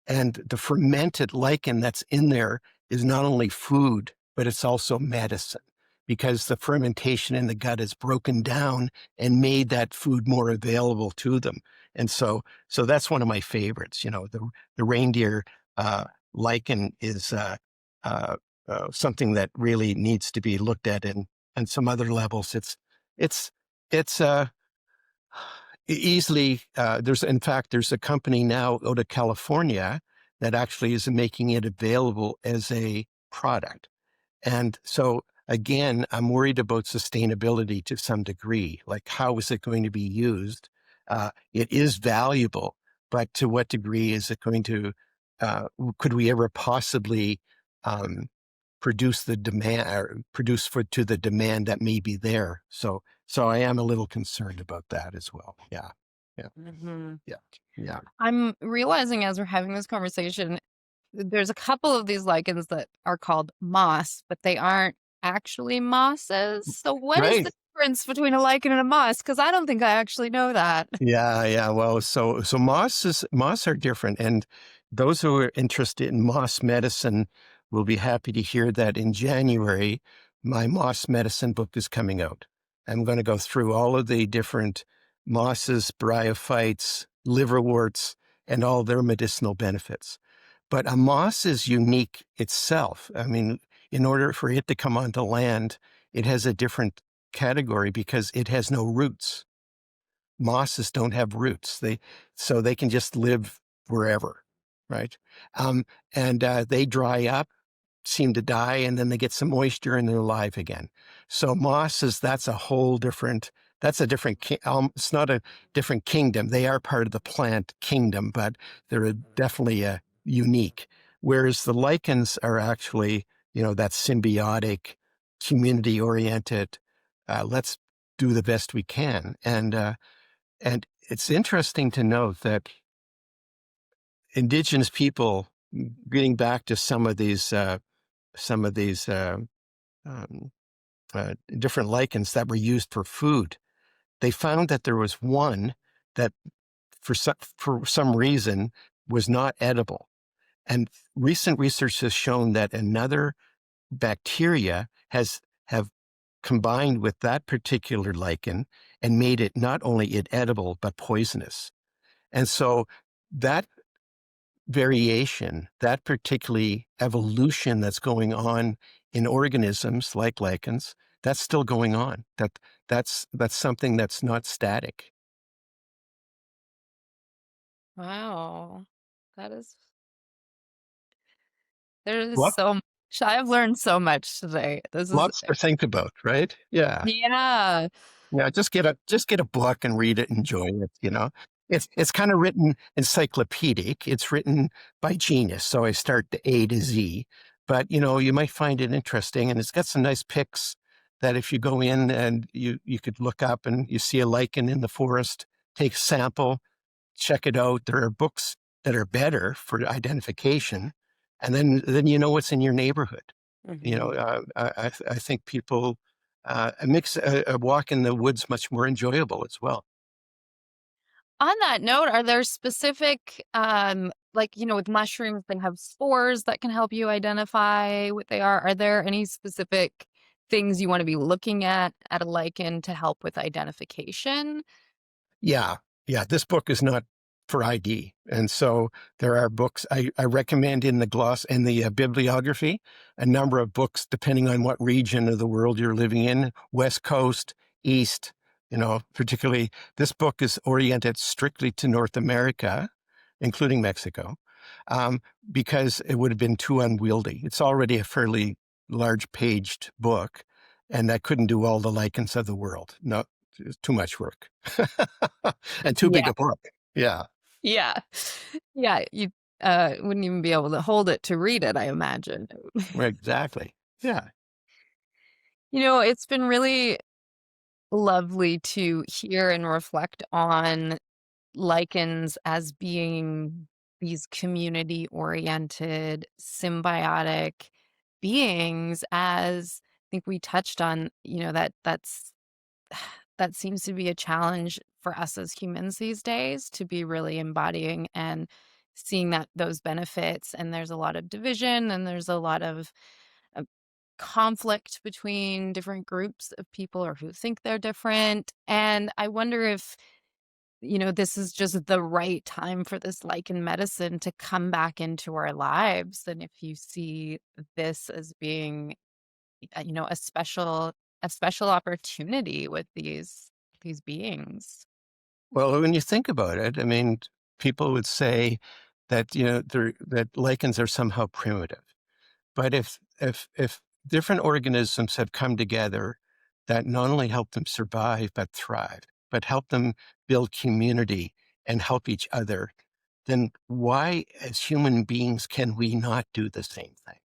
and the fermented lichen that's in there is not only food but it's also medicine because the fermentation in the gut has broken down and made that food more available to them. And so that's one of my favorites. The reindeer lichen is something that really needs to be looked at in some other levels. It's it's easily there's a company now out of California that actually is making it available as a product. And so again, I'm worried about sustainability to some degree. Like, how is it going to be used? It is valuable, but to what degree is it going to, could we ever possibly um, produce the demand or produce to the demand that may be there? So I am a little concerned about that as well. Yeah. Yeah. Hmm. Yeah. Yeah. I'm realizing as we're having this conversation, there's a couple of these lichens that are called moss, but they aren't actually mosses. So what is Right. the difference between a lichen and a moss? Because I don't think I actually know that. Yeah, yeah. Well, so moss are different, and those who are interested in moss medicine will be happy to hear that in January, my moss medicine book is coming out. I'm going to go through all of the different mosses, bryophytes, liverworts, and all their medicinal benefits. But a moss is unique itself. I mean, in order for it to come onto land, it has a different category because it has no roots. Mosses don't have roots. So they can just live wherever, right? Um, and they dry up, seem to die, and then they get some moisture and they're alive again. So mosses, that's a whole different. That's a different. It's not a different kingdom. They are part of the plant kingdom, but they're definitely unique. Whereas the lichens are actually, that symbiotic, community-oriented. Let's do the best we can, and it's interesting to note that Indigenous people, getting back to some of these um, different lichens that were used for food, they found that there was one that, for some reason, was not edible. And recent research has shown that another bacteria have combined with that particular lichen and made it not only inedible but poisonous. And so that variation, that particularly evolution that's going on in organisms like lichens, that's still going on. That's something that's not static. Wow. That is there is Lot, so much. I have learned so much today. This is lots to think about, right? Yeah. yeah. Yeah, just get a book and read it, enjoy it, It's kind of written encyclopedic. It's written by genius, so I start the A to Z. But you might find it interesting, and it's got some nice pics that if you go in and you could look up and you see a lichen in the forest, take a sample, check it out. There are books that are better for identification, and then you know what's in your neighborhood. Mhm. I think people it makes a walk in the woods much more enjoyable as well. On that note, are there specific, like, with mushrooms, they have spores that can help you identify what they are. Are there any specific things you want to be looking at a lichen to help with identification? Yeah, yeah. This book is not for ID, and so there are books I recommend in the gloss and the bibliography. A number of books depending on what region of the world you're living in, West Coast, East. Particularly this book is oriented strictly to North America, including Mexico, um, because it would have been too unwieldy. It's already a fairly large paged book, and I couldn't do all the lichens of the world. No, it's too much work. And too big Yeah. a book. Yeah, Yeah. Yeah, you, wouldn't even be able to hold it to read it, I imagine. right, exactly. Yeah. It's been really lovely to hear and reflect on lichens as being these community-oriented, symbiotic beings, as I think we touched on, that seems to be a challenge for us as humans these days, to be really embodying and seeing that those benefits. And there's a lot of division and there's a lot of uh, conflict between different groups of people or who think they're different. And I wonder if, this is just the right time for this lichen medicine to come back into our lives. And if you see this as being, a special opportunity with these beings. Well, when you think about it, I mean, people would say that, that lichens are somehow primitive. But if different organisms have come together that not only help them survive but thrive, but help them build community and help each other, then why, as human beings, can we not do the same thing?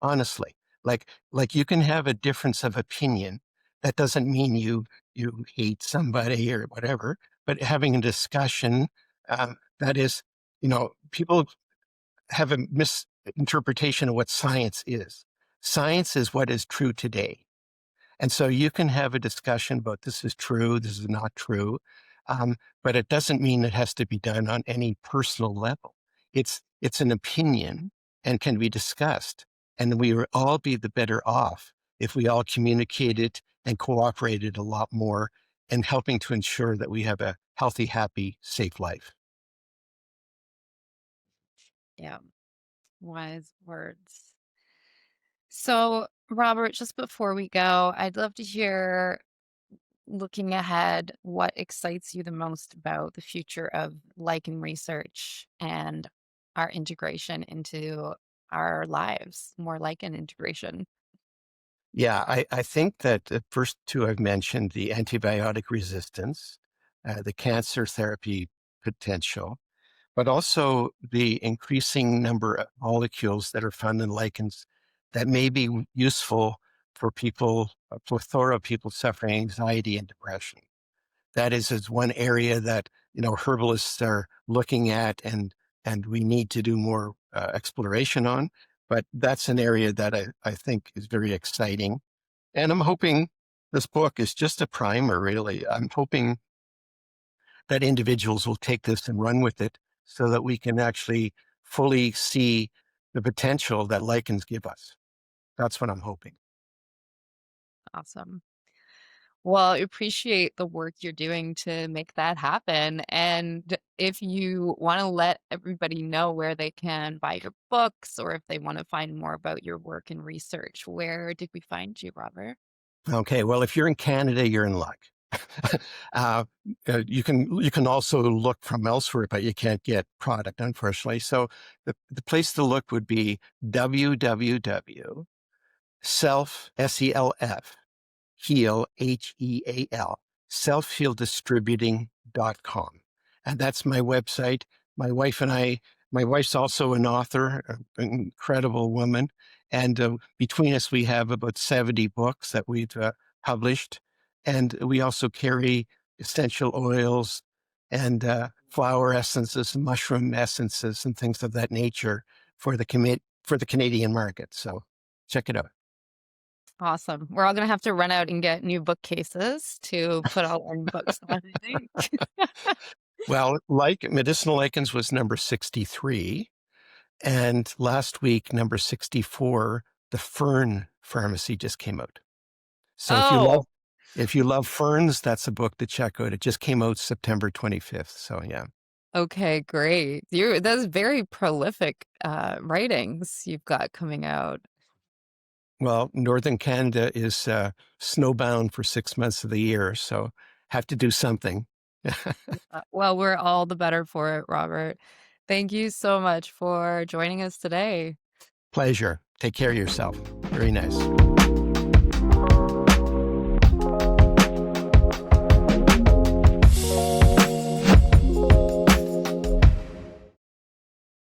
Honestly, like you can have a difference of opinion. That doesn't mean you hate somebody or whatever, but having a discussion, that is, people have a misinterpretation of what science is. Science is what is true today. And so you can have a discussion about this is true, this is not true, but it doesn't mean it has to be done on any personal level. it's an opinion and can be discussed. And we would all be the better off if we all communicated and cooperated a lot more in helping to ensure that we have a healthy, happy, safe life. Yeah, wise words. So, Robert, just before we go, I'd love to hear, looking ahead, what excites you the most about the future of lichen research and our integration into our lives, more lichen integration. Yeah, I think that the first two I've mentioned, the antibiotic resistance, the cancer therapy potential, but also the increasing number of molecules that are found in lichens that may be useful for people, a plethora of people suffering anxiety and depression. That is one area that, herbalists are looking at, and we need to do more exploration on. But that's an area that I think is very exciting. And I'm hoping this book is just a primer, really. I'm hoping that individuals will take this and run with it so that we can actually fully see the potential that lichens give us. That's what I'm hoping. Awesome. Well, I appreciate the work you're doing to make that happen. And if you want to let everybody know where they can buy your books or if they want to find more about your work and research, where did we find you, Robert? Okay, well, if you're in Canada, you're in luck. uh, you can also look from elsewhere, but you can't get product, unfortunately. So the place to look would be www self self heal heal selfhealdistributing.com, and that's my website. My wife and I, my wife's also an author, an incredible woman, and between us we have about 70 books that we've published, and we also carry essential oils and flower essences, mushroom essences, and things of that nature for the Canadian market. So check it out. Awesome. We're all going to have to run out and get new bookcases to put all our books on, I think. Well, like medicinal lichens was number 63. And last week, number 64, the fern pharmacy just came out. So Oh, if you love ferns, that's a book to check out. It just came out September 25th. So yeah. okay, great. That's very prolific writings you've got coming out. Well, Northern Canada is snowbound for 6 months of the year, so have to do something. Well, we're all the better for it, Robert. Thank you so much for joining us today. Pleasure. Take care of yourself. Very nice.